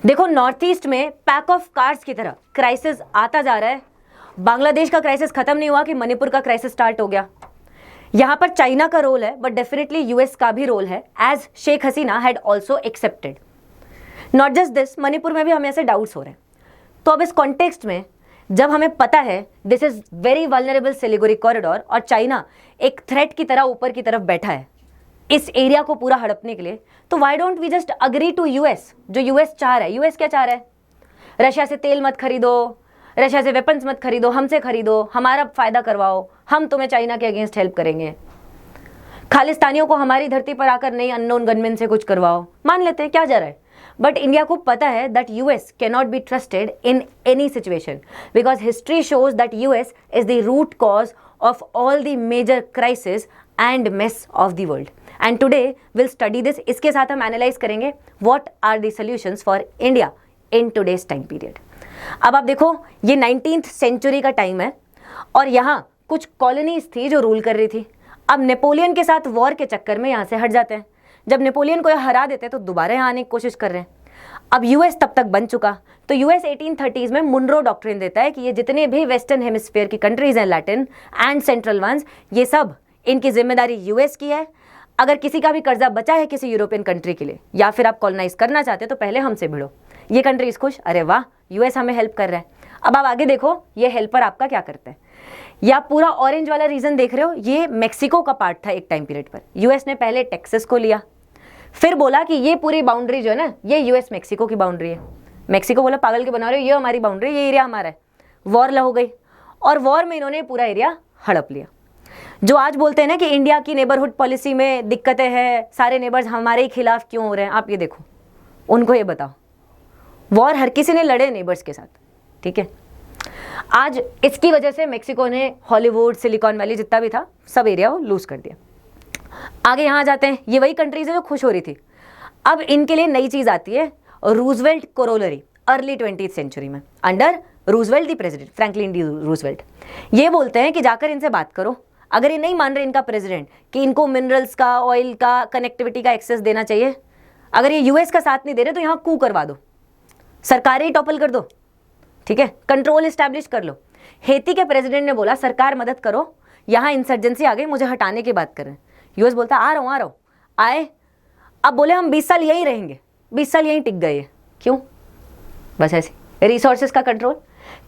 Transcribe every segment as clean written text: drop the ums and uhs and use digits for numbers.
देखो north east में pack of cards की तरह क्राइसिस आता जा रहा है। बांग्लादेश का क्राइसिस खत्म नहीं हुआ कि मणिपुर का क्राइसिस स्टार्ट हो गया। यहां पर चाइना का रोल है, बट डेफिनेटली यूएस का भी रोल है, as Sheikh Hasina had also accepted. Not just this, Manipur में भी हमें ऐसे डाउट्स हो रहे हैं। तो अब इस कॉन्टेक्स्ट में जब हमें पता है this is very vulnerable Siliguri corridor और चाइना एक थ्रेट की तरह ऊपर की तरफ बैठा है इस एरिया को पूरा हड़पने के लिए, तो why don't we just agree to US, जो यूएस चाह रहा है। यूएस क्या चाह रहा है? रशिया से तेल मत खरीदो, रशिया से वेपन्स मत खरीदो, हमसे खरीदो, हमारा फायदा करवाओ, हम तुम्हें चाइना के अगेंस्ट हेल्प करेंगे। खालिस्तानियों को हमारी धरती पर आकर नई अननोन गनमैन से कुछ करवाओ, मान लेते हैं, क्या जा रहा है। बट इंडिया को पता है that US can not be trusted in any situation because history shows that US is the root cause of all the major crisis and mess of the world. And today will study this. इसके साथ हम analyse करेंगे what are the solutions for India in today's time period. अब आप देखो, ये 19th century का time है और यहाँ कुछ कॉलोनीज थी जो रूल कर रही थी। अब नेपोलियन के साथ वॉर के चक्कर में यहाँ से हट जाते हैं। जब नेपोलियन को हरा देते हैं तो दोबारा यहाँ आने की कोशिश कर रहे हैं। अब यूएस तब तक बन चुका, तो यूएस 1830s में मुनरो डॉक्ट्रिन देता है कि ये जितने भी वेस्टर्न हेमिस्फीयर की कंट्रीज हैं, लैटिन एंड सेंट्रल वंस, ये सब इनकी जिम्मेदारी यूएस की है। अगर किसी का भी कर्जा बचा है किसी यूरोपियन कंट्री के लिए या फिर आप कॉलोनाइज करना चाहते हो तो पहले हमसे भिड़ो। ये कंट्रीज खुश, अरे वाह यूएस हमें हेल्प कर रहा है। अब आप आगे देखो ये हेल्पर आपका क्या करते हैं। या पूरा ऑरेंज वाला रीजन देख रहे हो, ये मेक्सिको का पार्ट था एक टाइम पीरियड पर। यूएस ने पहले टेक्सास को लिया, फिर बोला कि ये पूरी बाउंड्री जो है ना ये यूएस मेक्सिको की बाउंड्री है। मेक्सिको बोला पागल के बना रहे हो, ये हमारी बाउंड्री, ये एरिया हमारा है। वॉर हो गई और वॉर में इन्होंने पूरा एरिया हड़प लिया। जो आज बोलते हैं ना कि इंडिया की नेबरहुड पॉलिसी में दिक्कतें हैं, सारे नेबर्स हमारे ही खिलाफ क्यों हो रहे हैं, आप ये देखो, उनको ये बताओ। वॉर हर किसी ने लड़े नेबर्स के साथ, ठीक है। आज इसकी वजह से मेक्सिको ने हॉलीवुड, सिलिकॉन वैली जितना भी था सब एरिया वो लूज कर दिया। आगे यहाँ जाते हैं, ये वही कंट्रीज है जो खुश हो रही थी। अब इनके लिए नई चीज आती है, Roosevelt corollary, early 20th century में under Roosevelt the president Franklin D Roosevelt. ये बोलते हैं कि जाकर इनसे बात करो, अगर ये नहीं मान रहे इनका प्रेसिडेंट कि इनको मिनरल्स का, ऑयल का, कनेक्टिविटी का एक्सेस देना चाहिए, अगर ये यूएस का साथ नहीं दे रहे तो यहाँ कू करवा दो, सरकारें ही टॉपल कर दो, ठीक है, कंट्रोल इस्टेब्लिश कर लो। हेती के प्रेसिडेंट ने बोला सरकार मदद करो, यहाँ इंसर्जेंसी आ गई, मुझे हटाने की बात कर रहे हैं। यूएस बोलता आ रहा हूँ, आए। अब बोले हम 20 साल यहीं रहेंगे, 20 साल यहीं टिक गए। क्यों? बस ऐसे रिसोर्सेज का कंट्रोल।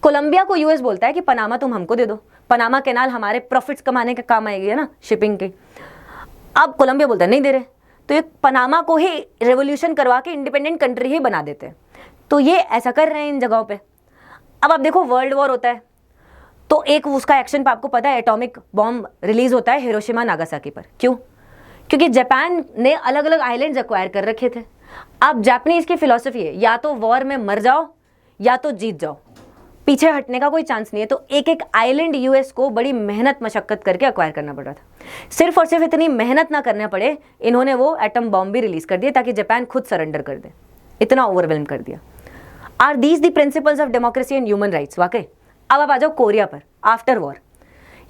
कोलंबिया को यूएस बोलता है कि पनामा तुम हमको दे दो, पनामा कैनाल हमारे प्रॉफिट्स कमाने के काम आएगी, है ना, शिपिंग की। अब कोलंबिया बोलता है नहीं दे रहे, तो ये पनामा को ही रेवोल्यूशन करवा के इंडिपेंडेंट कंट्री ही बना देते हैं। तो ये ऐसा कर रहे हैं इन जगहों पे। अब आप देखो वर्ल्ड वॉर होता है तो एक उसका एक्शन आपको पता है, एटॉमिक बॉम्ब रिलीज होता है हिरोशिमा नागासाकी पर। क्यों? क्योंकि जापान ने अलग अलग आइलैंड्स एक्वायर कर रखे थे। अब जापानीज की फिलॉसफी है या तो वॉर में मर जाओ या तो जीत जाओ, पीछे हटने का कोई चांस नहीं है। तो एक एक आइलैंड यूएस को बड़ी मेहनत मशक्कत करके एक्वायर करना पड़ रहा था। सिर्फ और सिर्फ इतनी मेहनत ना करना पड़े, इन्होंने वो एटम बॉम्ब भी रिलीज कर दिए ताकि जापान खुद सरेंडर कर दे, इतना ओवरवेलम कर दिया। Are these the principles of democracy and human rights? वाकई। अब आप आ जाओ कोरिया पर, आफ्टर वॉर।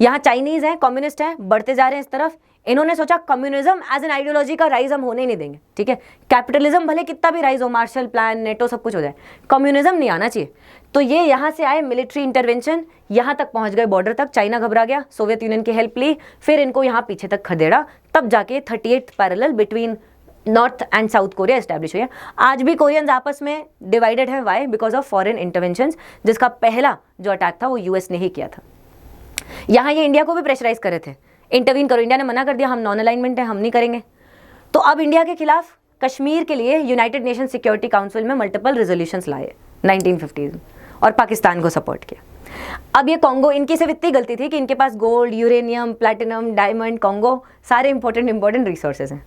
यहाँ चाइनीज हैं, कम्युनिस्ट हैं, बढ़ते जा रहे हैं इस तरफ। इन्होंने सोचा कम्युनिज्म एज एन आइडियोलॉजी का राइज हम होने ही नहीं देंगे, ठीक है। कैपिटलिज्म भले कितना भी राइज हो, मार्शल प्लान, नेटो, सब कुछ हो जाए, कम्युनिज्म नहीं आना चाहिए। तो ये यहाँ से आए, मिलिट्री इंटरवेंशन, यहाँ तक पहुँच गए बॉर्डर तक। चाइना घबरा गया, सोवियत यूनियन की हेल्प ली, फिर इनको यहाँ पीछे तक खदेड़ा, तब जाके 38th parallel between North and South Korea establish हुई है। आज भी कोरियंस आपस में डिवाइडेड है। Why? Because of foreign interventions, जिसका पहला जो अटैक था वो यूएस ने ही किया था। यहाँ ये इंडिया को भी प्रेशराइज कर रहे थे, इंटरवीन करो। इंडिया ने मना कर दिया, हम नॉन अलाइनमेंट है, हम नहीं करेंगे। तो अब इंडिया के खिलाफ कश्मीर के लिए यूनाइटेड नेशन सिक्योरिटी काउंसिल में मल्टीपल रेजोल्यूशंस लाए 1950s और पाकिस्तान को सपोर्ट किया। अब ये कॉन्गो, इनकी सिर्फ इतनी गलती थी कि इनके पास gold, uranium, platinum, diamond, Congo सारे इंपॉर्टेंट रिसोर्सेज हैं।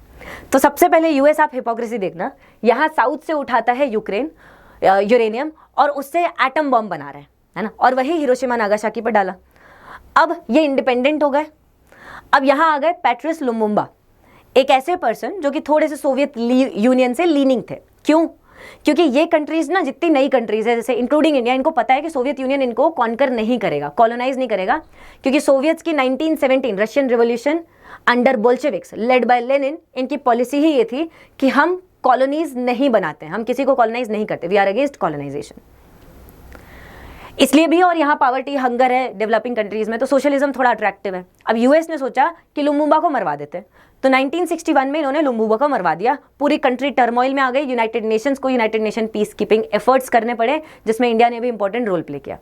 तो सबसे पहले यूएस, आप हिपोक्रेसी देखना, यहाँ साउथ से उठाता है यूक्रेन यूरेनियम और उससे एटम बॉम्ब बना रहा है ना, और वही हिरोशिमा नागासाकी पर डाला। अब ये इंडिपेंडेंट हो गए। अब यहाँ आ गए पैट्रिस लुमुम्बा, एक ऐसे पर्सन जो कि थोड़े से सोवियत यूनियन से लीनिंग थे। क्यों? क्योंकि ये कंट्रीज ना, जितनी नई कंट्रीज है जैसे इंक्लूडिंग इंडिया, इनको पता है कि सोवियत यूनियन इनको कॉन्कर नहीं करेगा, कॉलोनाइज नहीं करेगा। क्योंकि सोवियत्स की 1917 Russian revolution under Bolsheviks led by Lenin, इनकी पॉलिसी ही ये थी कि हम कॉलोनीज नहीं बनाते हैं, हम किसी को कॉलोनाइज नहीं करते, वी आर अगेंस्ट कॉलोनाइजेशन इसलिए भी। और यहाँ पावर्टी हंगर है डेवलपिंग कंट्रीज में, तो सोशलिज्म थोड़ा अट्रैक्टिव है। अब यूएस ने सोचा कि लुम्बुम्बा को मरवा देते हैं, तो 1961 में इन्होंने लुम्बुम्बा को मरवा दिया। पूरी कंट्री टर्मोइल में आ गई। United nation peace keeping efforts करने पड़े, जिसमें इंडिया ने भी इंपॉर्टेंट रोल प्ले किया।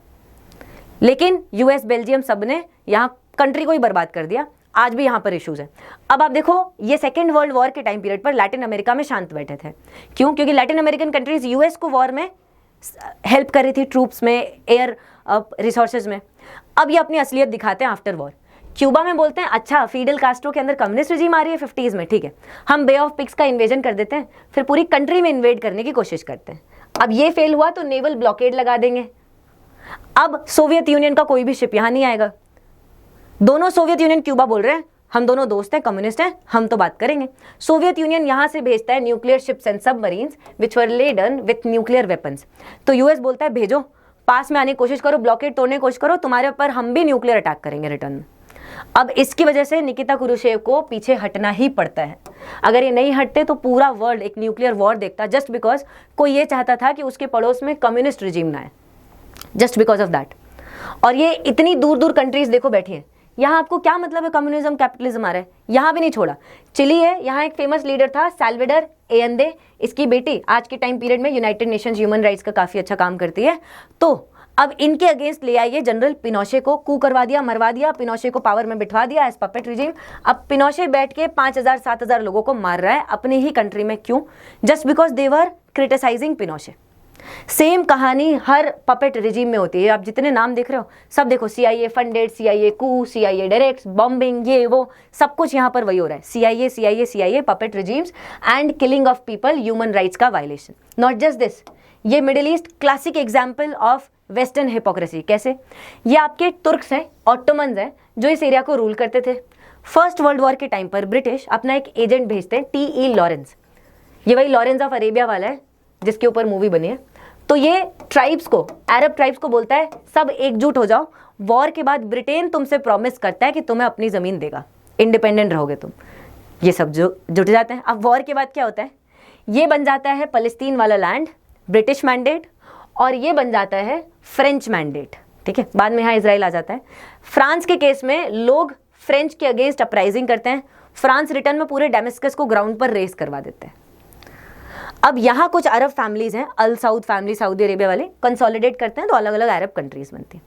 लेकिन यूएस, बेल्जियम सब ने यहाँ कंट्री को ही बर्बाद कर दिया। आज भी यहाँ पर इश्यूज है। अब आप देखो, ये सेकेंड वर्ल्ड वॉर के टाइम पीरियड पर लैटिन अमेरिका में शांत बैठे थे। क्यों? क्योंकि लैटिन अमेरिकन कंट्रीज यूएस को वॉर में हेल्प कर रही थी, ट्रूप्स में, एयर रिसोर्सेज में। अब ये अपनी असलियत दिखाते हैं आफ्टर वॉर। क्यूबा में बोलते हैं अच्छा फिडेल कास्ट्रो के अंदर कम्युनिस्ट रिजीम आ रही है 50s में, ठीक है, हम बे ऑफ पिग्स का इन्वेजन कर देते हैं, फिर पूरी कंट्री में इन्वेड करने की कोशिश करते हैं। अब ये फेल हुआ तो नेवल ब्लॉकेड लगा देंगे। अब सोवियत यूनियन का कोई भी शिप यहां नहीं आएगा। दोनों सोवियत यूनियन, क्यूबा बोल रहे हैं हम दोनों दोस्त हैं, कम्युनिस्ट हैं, हम तो बात करेंगे। सोवियत यूनियन यहां से भेजता है nuclear ships and submarines which were laden with nuclear weapons. तो यूएस बोलता है भेजो, पास में आने की कोशिश करो, ब्लॉकेड तोड़ने की कोशिश करो, तुम्हारे ऊपर हम भी न्यूक्लियर अटैक करेंगे रिटर्न में। अब इसकी वजह से निकिता क्रुश्चेव को पीछे हटना ही पड़ता है। अगर ये नहीं हटते तो पूरा वर्ल्ड एक न्यूक्लियर वॉर देखता, जस्ट बिकॉज कोई ये चाहता था कि उसके पड़ोस में कम्युनिस्ट रिजीम ना आए, जस्ट बिकॉज ऑफ दैट। और ये इतनी दूर दूर कंट्रीज देखो बैठी हैं। यहाँ आपको क्या मतलब है कम्युनिज्म कैपिटलिज्म आ रहा है, यहाँ भी नहीं छोड़ा। चिली है, यहाँ एक फेमस लीडर था साल्वेडर एयंदे, इसकी बेटी आज के टाइम पीरियड में यूनाइटेड नेशंस ह्यूमन राइट्स का काफी अच्छा काम करती है। तो अब इनके अगेंस्ट ले आइए जनरल पिनोशे को, कू करवा दिया, मरवा दिया, पिनोशे को पावर में बिठवा दिया एज पपेट रिजीम। अब पिनोशे बैठ के 5000-7000 लोगों को मार रहा है अपनी ही कंट्री में। क्यों? Just because they were criticising Pinochet. Same कहानी हर पपेट रिजीम में होती है। आप जितने नाम देख रहे हो सब देखो, CIA फंडेड, CIA कू, CIA डायरेक्ट, बॉम्बिंग, ये वो सब कुछ यहाँ पर वही हो रहा है। CIA puppet regimes and killing of people, human rights का वायलेशन। नॉट जस्ट दिस, ये middle east classic example of western hypocrisy. कैसे? ये आपके तुर्क्स हैं, ऑटोमन्स हैं, जो इस एरिया को रूल करते थे। फर्स्ट वर्ल्ड वॉर के टाइम पर ब्रिटिश अपना एक एजेंट भेजते हैं, TE लॉरेंस। ये वही लॉरेंस ऑफ अरेबिया वाला है जिसके ऊपर मूवी बनी है। तो ये ट्राइब्स को, अरब ट्राइब्स को बोलता है सब एकजुट हो जाओ, वॉर के बाद ब्रिटेन तुमसे प्रॉमिस करता है कि तुम्हें अपनी जमीन देगा, इंडिपेंडेंट रहोगे तुम। ये सब जो जुट जाते हैं। अब वॉर के बाद क्या होता है? ये बन जाता है फलस्तीन वाला लैंड, ब्रिटिश मैंडेट, और ये बन जाता है फ्रेंच मैंडेट। ठीक है, बाद में यहाँ इजराइल आ जाता है। फ्रांस के केस में लोग फ्रेंच के अगेंस्ट अपराइजिंग करते हैं, फ्रांस रिटर्न में पूरे डेमस्कस को ग्राउंड पर रेस करवा देते हैं। अब यहाँ कुछ अरब फैमिलीज हैं, Al Saud family, Saudi Arabia वाले, कंसोलिडेट करते हैं तो अलग अलग अरब कंट्रीज बनती हैं।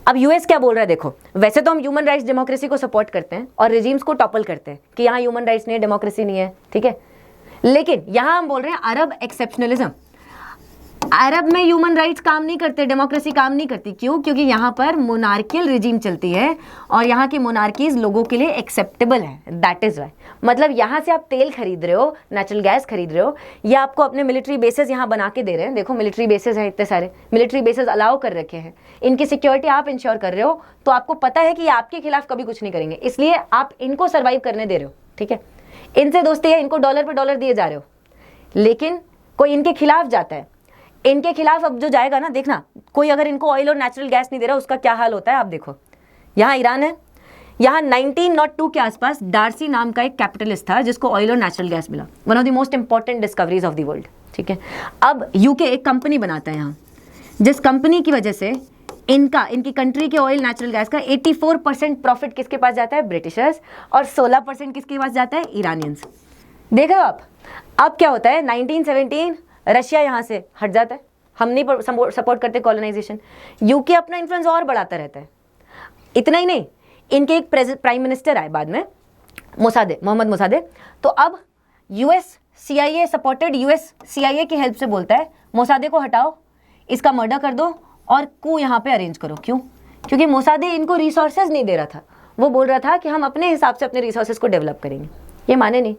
अब यूएस क्या बोल रहा है? देखो, वैसे तो हम ह्यूमन राइट्स डेमोक्रेसी को सपोर्ट करते हैं और रिजीम्स को टॉपल करते हैं कि यहाँ ह्यूमन राइट्स नहीं है, डेमोक्रेसी नहीं है, ठीक है, लेकिन यहाँ हम बोल रहे हैं अरब एक्सेप्शनलिज्म। अरब में ह्यूमन राइट्स काम नहीं करते, डेमोक्रेसी काम नहीं करती। क्यों? क्योंकि यहाँ पर मोनार्कियल रिजीम चलती है और यहाँ की मोनार्कीज लोगों के लिए एक्सेप्टेबल है, दैट इज वाई। मतलब यहाँ से आप तेल खरीद रहे हो, नेचुरल गैस खरीद रहे हो, या आपको अपने मिलिट्री बेसेस यहाँ बना के दे रहे हैं। देखो मिलिट्री बेसेस हैं, इतने सारे मिलिट्री बेसेस अलाउ कर रखे हैं, इनकी सिक्योरिटी आप इंश्योर कर रहे हो, तो आपको पता है कि ये आपके खिलाफ कभी कुछ नहीं करेंगे, इसलिए आप इनको सर्वाइव करने दे रहे हो। ठीक है, इनसे दोस्ती है, इनको डॉलर पे डॉलर दिए जा रहे हो, लेकिन कोई इनके खिलाफ जाता है, इनके खिलाफ अब जो जाएगा ना, देखना कोई अगर इनको ऑयल और नेचुरल गैस नहीं दे रहा उसका क्या हाल होता है। आप देखो, यहाँ ईरान है, यहाँ 1902 के आसपास डार्सी नाम का एक कैपिटलिस्ट था जिसको ऑयल और नेचुरल गैस मिला, one of the most important discoveries of the world. ठीक है, अब यूके एक कंपनी बनाता है यहाँ, जिस कंपनी की वजह से इनकी कंट्री के ऑयल नेचुरल गैस का 84% प्रॉफिट किसके पास जाता है? ब्रिटिशर्स, और 16% किसके पास जाता है? ईरानियंस। देख रहे हो आप। अब क्या होता है? 1917 रशिया यहाँ से हट जाता है, हम नहीं सपोर्ट करते कॉलोनाइजेशन। यूके अपना इन्फ्लुएंस और बढ़ाता रहता है। इतना ही नहीं, इनके एक प्राइम मिनिस्टर आए बाद में, मोसादे, मोहम्मद मोसादे। तो अब US CIA supported, US CIA की हेल्प से बोलता है मोसादे को हटाओ, इसका मर्डर कर दो और कू यहाँ पे अरेंज करो। क्यों? क्योंकि मोसादे इनको रिसोर्सेज नहीं दे रहा था, वो बोल रहा था कि हम अपने हिसाब से अपने रिसोर्सेज को डेवलप करेंगे। ये माने नहीं।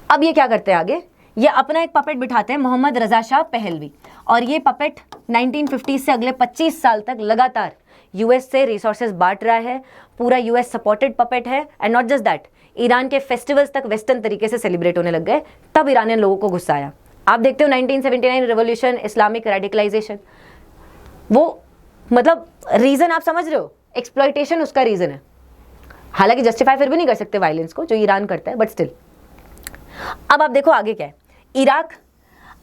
अब ये क्या करते हैं आगे? ये अपना एक पपेट बिठाते हैं, मोहम्मद रजा शाह पहलवी, और ये पपेट 1950 से अगले 25 साल तक लगातार यूएस से रिसोर्सेज बांट रहा है। पूरा यूएस सपोर्टेड पपेट है। And not just that, Iran के फेस्टिवल्स तक वेस्टर्न तरीके से सेलिब्रेट होने लग गए। तब ईरानियन लोगों को गुस्सा आया। आप देखते हो 1979 रेवोल्यूशन, इस्लामिक रेडिकलाइजेशन, वो मतलब रीजन आप समझ रहे हो, एक्सप्लॉइटेशन उसका रीजन है। हालांकि जस्टिफाई फिर भी नहीं कर सकते वायलेंस को जो ईरान करता है, बट स्टिल। अब आप देखो आगे क्या है। इराक,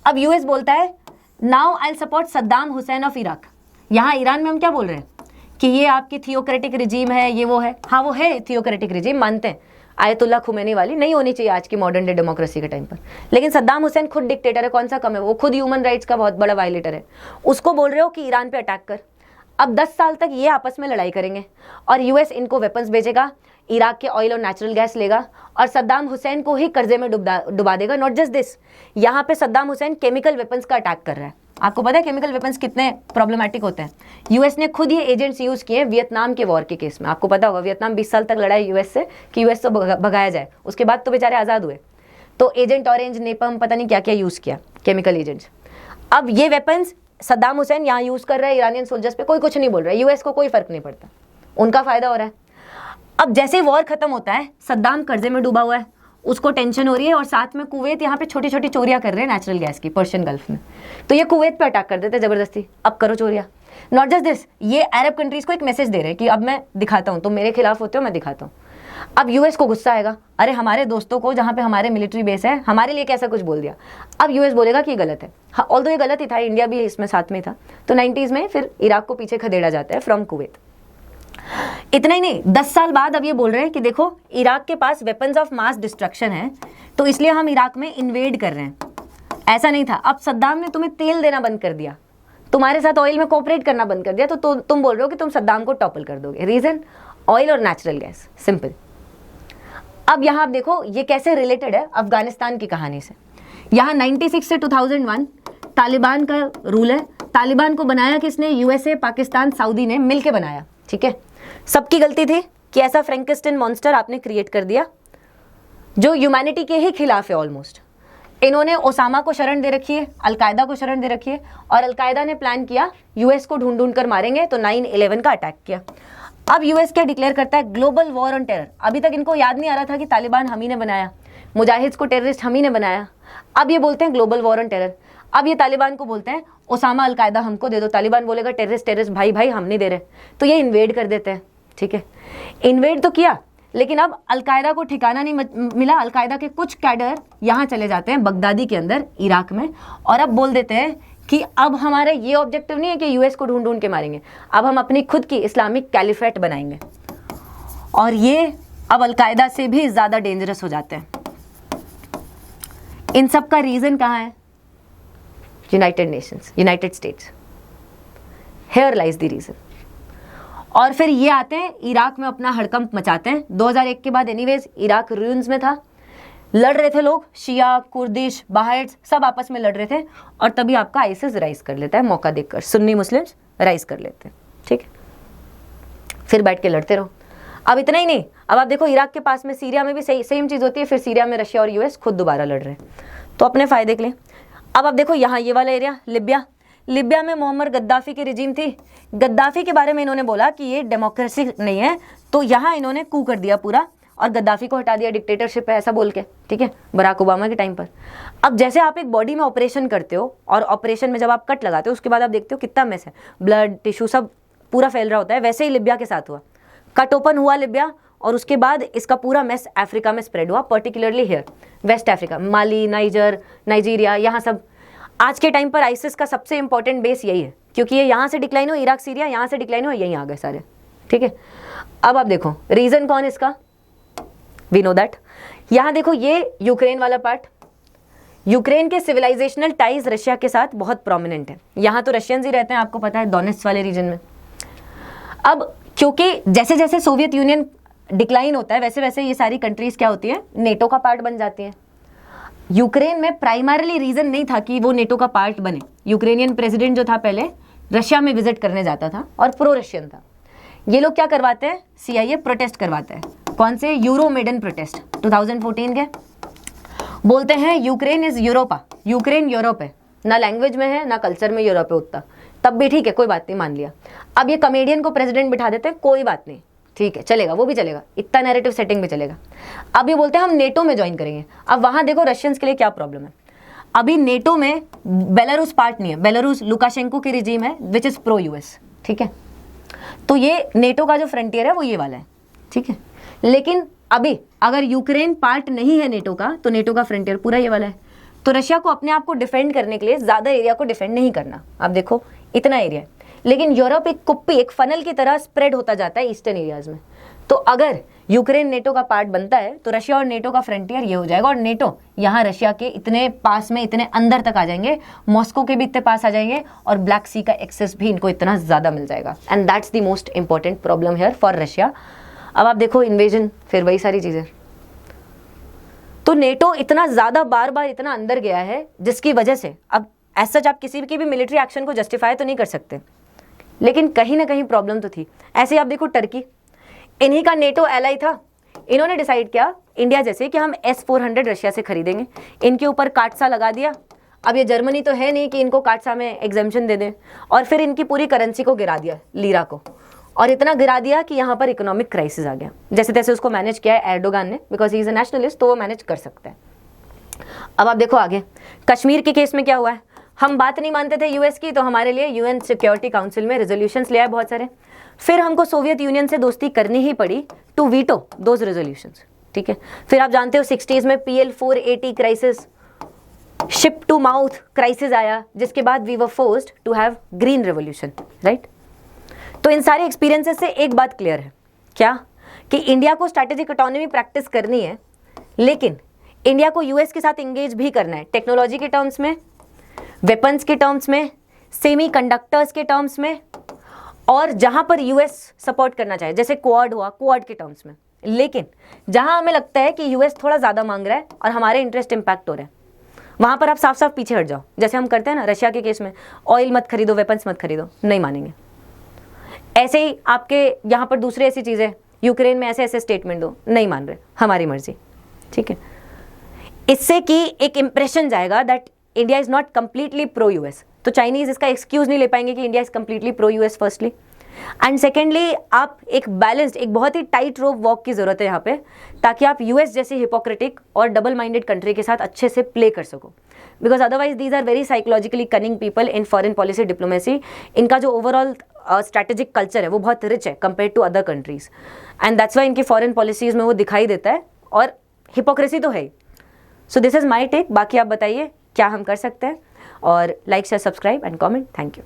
अब यूएस बोलता है now I support Saddam Hussain of Iraq. यहाँ ईरान में हम क्या बोल रहे हैं कि ये आपकी थियोक्रेटिक रिजीम है, ये वो है। हाँ वो है थियोक्रेटिक रिजीम, मानते हैं, आयतुल्ला खुमैनी वाली नहीं होनी चाहिए आज की मॉडर्न डे डेमोक्रेसी के टाइम पर, लेकिन सद्दाम हुसैन खुद डिक्टेटर है, कौन सा कम है, वो खुद ह्यूमन राइट्स का बहुत बड़ा वायलेटर है। उसको बोल रहे हो कि ईरान पे अटैक कर। अब 10 साल तक ये आपस में लड़ाई करेंगे और यूएस इनको वेपन्स भेजेगा, इराक के ऑयल और नेचुरल गैस लेगा और सद्दाम हुसैन को ही कर्जे में डुबा देगा। नॉट जस्ट दिस, यहाँ पे सद्दाम हुसैन केमिकल वेपन्स का अटैक कर रहा है। आपको पता है केमिकल वेपन्स कितने प्रॉब्लमेटिक होते हैं। यूएस ने खुद ये एजेंट्स यूज किए वियतनाम के वॉर के केस में। आपको पता होगा वियतनाम 20 साल तक लड़ा है यूएस से कि यूएस तो भगाया जाए, उसके बाद तो बेचारे आज़ाद हुए। तो एजेंट ऑरेंज, नेपम, पता नहीं क्या क्या यूज़ किया, केमिकल एजेंट्स। अब ये वेपन्स सद्दाम हुसैन यहाँ यूज़ कर रहा है ईरानियन सोल्जर्स पे, कोई कुछ नहीं बोल रहा है, यूएस को कोई फर्क नहीं पड़ता, उनका फ़ायदा हो रहा है। अब जैसे वॉर खत्म होता है, सद्दाम कर्जे में डूबा हुआ है, उसको टेंशन हो रही है और साथ में कुवैत यहाँ पे छोटी छोटी चोरियां कर रहे हैं नेचुरल गैस की पर्शियन गल्फ में, तो ये कुवैत पे अटैक कर देते हैं ज़बरदस्ती, अब करो चोरियां। नॉट जस्ट दिस, ये अरब कंट्रीज़ को एक मैसेज दे रहे हैं कि अब मैं दिखाता हूँ, तुम मेरे खिलाफ होते हो, मैं दिखाता हूँ। अब यूएस को गुस्सा आएगा, अरे हमारे दोस्तों को जहाँ पे हमारे मिलिट्री बेस है, हमारे लिए कैसा कुछ बोल दिया। अब यूएस बोलेगा कि ये गलत है। हाँ, ऑल्दो ये गलत ही था, इंडिया भी इसमें साथ में था। तो 90s में फिर इराक को पीछे खदेड़ा जाता है फ्रॉम कुवैत। इतना ही नहीं, 10 साल बाद अब ये बोल रहे हैं कि देखो इराक के पास वेपन्स ऑफ मास डिस्ट्रक्शन है, तो इसलिए हम इराक में इन्वेड कर रहे हैं। ऐसा नहीं था, अब सद्दाम ने तुम्हें तेल देना बंद कर दिया, तुम्हारे साथ ऑयल में कोऑपरेट करना बंद कर दिया, तो तुम बोल रहे हो कि तुम सद्दाम को टॉपल कर दोगे। रीजन ऑयल और नेचुरल गैस, सिंपल। अब यहाँ आप देखो ये कैसे रिलेटेड है अफगानिस्तान की कहानी से। यहाँ 96 से 2001 तालिबान का रूल है। तालिबान को बनाया किसने? यूएसए, पाकिस्तान, सऊदी ने मिलके बनाया। ठीक है, सबकी गलती थी कि ऐसा फ्रैंकेस्टाइन मॉन्स्टर आपने क्रिएट कर दिया जो ह्यूमैनिटी के ही खिलाफ है ऑलमोस्ट। इन्होंने ओसामा को शरण दे रखी है, अलकायदा को शरण दे रखी है, और अलकायदा ने प्लान किया यूएस को ढूंढ ढूंढ कर मारेंगे, तो 9/11 का अटैक किया। अब यूएस क्या डिक्लेयर करता है? Global war on terror. अभी तक इनको याद नहीं आ रहा था कि तालिबान हम ही ने बनाया, मुजाहिद्स को टेररिस्ट हम ही ने बनाया। अब ये बोलते हैं ग्लोबल वॉर ऑन टेरर। अब ये तालिबान को बोलते हैं ओसामा अलकायदा हमको दे दो। तालिबान बोलेगा टेररिस्ट टेररिस्ट भाई भाई हम नहीं दे रहे, तो ये इन्वेड कर देते हैं। ठीक है, इन्वेड तो किया, लेकिन अब अलकायदा को ठिकाना नहीं मिला। अलकायदा के कुछ कैडर यहाँ चले जाते हैं बगदादी के अंदर, इराक में, और अब बोल देते हैं कि अब हमारा ये ऑब्जेक्टिव नहीं है कि यूएस को ढूंढ ढूंढ के मारेंगे, अब हम अपनी खुद की इस्लामिक कैलिफेट बनाएंगे। और ये अब अलकायदा से भी ज़्यादा डेंजरस हो जाते हैं। इन सब का रीज़न कहाँ है? United Nations, United States. Here lies the reason. और फिर ये आते हैं इराक में अपना हड़कंप मचाते हैं। 2001 के बाद एनीवेज इराक रूइंस में था, लड़ रहे थे लोग, शिया, कुर्दिश, बाहाइट्स सब आपस में लड़ रहे थे, और तभी आपका आईसिस राइज कर लेता है मौका देखकर, सुन्नी मुस्लिम्स राइज कर लेते हैं। ठीक है, फिर बैठ के लड़ते रहो। अब इतना ही नहीं, अब आप देखो इराक के पास में सीरिया में भी सेम चीज़ होती है, फिर सीरिया में रशिया और यूएस खुद दोबारा लड़ रहे हैं, तो अपने फ़ायदे के लिए। अब आप देखो यहाँ ये वाला एरिया लिबिया, लिबिया में मोहम्मद गद्दाफी की रिजीम थी। गद्दाफी के बारे में इन्होंने बोला कि ये डेमोक्रेसी नहीं है, तो यहाँ इन्होंने कू कर दिया पूरा और गद्दाफी को हटा दिया, डिक्टेटरशिप है ऐसा बोल के। ठीक है, बराक ओबामा के टाइम पर। अब जैसे आप एक बॉडी में ऑपरेशन करते हो, और ऑपरेशन में जब आप कट लगाते हो उसके बाद आप देखते हो कितना मेस है, ब्लड, टिश्यू सब पूरा फैल रहा होता है, वैसे ही लिबिया के साथ हुआ। कट ओपन हुआ लिबिया, और उसके बाद इसका पूरा मेस अफ्रीका में स्प्रेड हुआ, particularly here West Africa, Mali, Niger, Nigeria, यहाँ सब। आज के टाइम पर आईसिस का सबसे इंपॉर्टेंट बेस यही है, क्योंकि ये यहाँ से डिक्लाइन हो, इराक, सीरिया, यहाँ से डिक्लाइन हो, यहीं आ गए सारे। ठीक है, अब आप देखो रीज़न कौन इसका? We know that. यहाँ देखो ये यूक्रेन वाला पार्ट, यूक्रेन के सिविलाइजेशनल टाइज रशिया के साथ बहुत प्रोमिनेंट है। यहाँ तो रशियंस ही रहते हैं, आपको पता है, डोनेट्स वाले रीजन में। अब क्योंकि जैसे जैसे सोवियत यूनियन डिक्लाइन होता है, वैसे वैसे ये सारी कंट्रीज क्या होती है, नेटो का पार्ट बन जाती हैं। यूक्रेन में प्राइमरीली रीजन नहीं था कि वो नेटो का पार्ट बने। यूक्रेनियन प्रेसिडेंट जो था पहले रशिया में विजिट करने जाता था और प्रो रशियन था। ये लोग क्या करवाते हैं? CIA प्रोटेस्ट करवाते हैं। कौन से? यूरो मेडन प्रोटेस्ट 2014 के। बोलते हैं Ukraine is Europa, Ukraine Europe है, ना लैंग्वेज में है ना कल्चर में यूरोप है उतना, तब भी ठीक है, कोई बात नहीं, मान लिया। अब ये कमेडियन को प्रेसिडेंट बिठा देते हैं, कोई बात नहीं, ठीक है, चलेगा, वो भी चलेगा, इतना नैरेटिव सेटिंग भी चलेगा। अब ये बोलते हैं हम नेटो में ज्वाइन करेंगे। अब वहाँ देखो रशियंस के लिए क्या प्रॉब्लम है, अभी नेटो में बेलारूस पार्ट नहीं है, बेलारूस लुकाशेंको की रिजीम है विच इज़ प्रो US। ठीक है, तो ये नेटो का जो फ्रंटियर है वो ये वाला है। ठीक है, लेकिन अभी अगर यूक्रेन पार्ट नहीं है नेटो का, तो नेटो का फ्रंटियर पूरा ये वाला है। तो रशिया को अपने आप को डिफेंड करने के लिए ज़्यादा एरिया को डिफेंड नहीं करना। आप देखो इतना एरिया है, लेकिन यूरोप एक कुप्पी, एक फनल की तरह स्प्रेड होता जाता है ईस्टर्न एरियाज में। तो अगर यूक्रेन नेटो का पार्ट बनता है तो रशिया और नेटो का फ्रंटियर ये हो जाएगा, और नेटो यहाँ रशिया के इतने पास में, इतने अंदर तक आ जाएंगे, मॉस्को के भी इतने पास आ जाएंगे, और ब्लैक सी का एक्सेस भी इनको इतना ज़्यादा मिल जाएगा। And that's the most important problem here for Russia. अब आप देखो इन्वेजन, फिर वही सारी चीज़ें। तो नेटो इतना ज़्यादा बार बार इतना अंदर गया है, जिसकी वजह से अब एज सच आप किसी की भी मिलिट्री एक्शन को जस्टिफाई तो नहीं कर सकते, लेकिन कहीं ना कहीं प्रॉब्लम तो थी। ऐसे आप देखो टर्की, इन्हीं का नेटो एलाई था, इन्होंने डिसाइड किया इंडिया जैसे कि हम S-400 रशिया से खरीदेंगे, इनके ऊपर काटसा लगा दिया। अब ये जर्मनी तो है नहीं कि इनको काटसा में एग्जेम्पशन दे दें, और फिर इनकी पूरी करेंसी को गिरा दिया, लीरा को, और इतना गिरा दिया कि यहाँ पर इकोनॉमिक क्राइसिस आ गया। जैसे तैसे उसको मैनेज किया है एर्डोगान ने, because he is a nationalist, तो वो मैनेज कर सकता है। अब आप देखो आगे कश्मीर के केस में क्या हुआ है। हम बात नहीं मानते थे यूएस की, तो हमारे लिए यूएन सिक्योरिटी काउंसिल में रेजोल्यूशंस ले आए बहुत सारे। फिर हमको सोवियत यूनियन से दोस्ती करनी ही पड़ी टू वीटो दोज रेजोल्यूशंस, ठीक है। फिर आप जानते हो 60s में PL-480 crisis, ship to mouth crisis आया, जिसके बाद we were forced to have green revolution, right. तो इन सारे एक्सपीरियंसेस से एक बात क्लियर है, क्या कि इंडिया को स्ट्रैटेजिक ऑटोनॉमी प्रैक्टिस करनी है, लेकिन इंडिया को यूएस के साथ इंगेज भी करना है, टेक्नोलॉजी के टर्म्स में, वेपन्स के टर्म्स में, सेमी कंडक्टर्स के टर्म्स में, और जहां पर यूएस सपोर्ट करना चाहे, जैसे क्वाड हुआ, क्वाड के टर्म्स में। लेकिन जहां हमें लगता है कि यूएस थोड़ा ज़्यादा मांग रहा है और हमारे इंटरेस्ट इंपैक्ट हो रहे हैं, वहां पर आप साफ साफ पीछे हट जाओ। जैसे हम करते हैं ना रशिया के केस में, ऑयल मत खरीदो, वेपन्स मत खरीदो, नहीं मानेंगे। ऐसे ही आपके यहाँ पर दूसरी ऐसी चीज़ें, यूक्रेन में ऐसे ऐसे स्टेटमेंट दो, नहीं मान रहे, हमारी मर्जी, ठीक है। इससे कि एक इंप्रेशन जाएगा that India is not completely pro US, तो चाइनीज इसका एक्सक्यूज नहीं ले पाएंगे कि India is completely pro US firstly, and secondly आप एक बैलेंस्ड, एक बहुत ही टाइट रोप वॉक की जरूरत है यहाँ पे, ताकि आप यूएस जैसी हिपोक्रेटिक और डबल माइंडेड कंट्री के साथ अच्छे से प्ले कर सको, because otherwise these are very psychologically cunning people in foreign policy diplomacy. इनका जो ओवरऑल स्ट्रैटेजिक कल्चर है वो बहुत रिच है compare to other countries, and that's why इनकी फॉरेन पॉलिसीज में वो दिखाई देता है, और हिपोक्रेसी तो है ही। So this is my take. बाकी आप बताइए क्या हम कर सकते हैं, और like share subscribe and comment. Thank you.